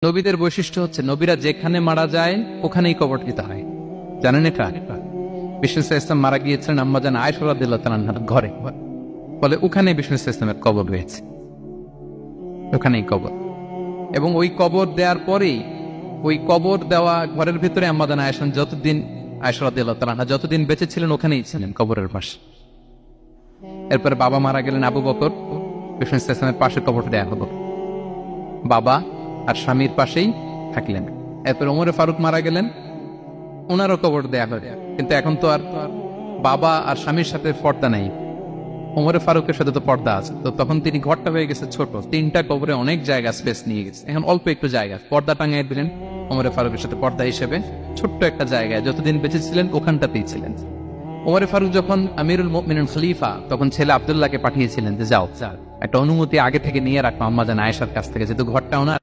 নবীদের বৈশিষ্ট্য হচ্ছে নবীরা যেখানে মারা যায় ওখানেই কবর দিতে হয়। জানেন এটা? বিষ্ণু ইসলাম মারা গিয়েছিলেন আম্মাজান আয়েশা রাদিয়াল্লাহু তাআলার ঘরে, বলে ওখানে বিষ্ণু ইসলামের কবর রয়েছে, ওখানেই কবর। এবং ওই কবর দেওয়ার পরেই ওই কবর দেওয়া ঘরের ভিতরে আম্মাজান আয়েশা রাদিয়াল্লাহু তাআলা যতদিন বেঁচে ছিলেন ওখানেই ছিলেন কবরের পাশে। এরপরে বাবা মারা গেলেন আবু বকর, বিষ্ণু ইসলামের পাশে কবর দেয়া হলো, বাবা আর স্বামীর পাশেই থাকলেন। এরপরে ওমরে ফারুক মারা গেলেন, ওনারও কবর দেয়া হলো। কিন্তু এখন তো আর বাবা আর স্বামীর সাথে পর্দা নেই, ওমরে ফারুকের সাথে তো পর্দা আছে। তো তখন তিনি ঘরটা হয়ে গেছে ছোট, 3টা কবরে অনেক জায়গা স্পেস নিয়ে গেছে। এখন অল্প একটু জায়গা পর্দা টাঙিয়ে দিলেন ওমরে ফারুকের সাথে পর্দা হিসেবে, ছোট্ট একটা জায়গায় যতদিন বেঁচে ছিলেন ওখানটাতেই ছিলেন। ওমরে ফারুক যখন আমিরুল মুমিনিন খলিফা, তখন ছেলে আব্দুল্লাহকে পাঠিয়েছিলেন যে যাও একটা অনুমতি আগে থেকে নিয়ে রাখো আম্মাজান আয়েশার কাছ থেকে, যেহেতু ঘরটা ওনার,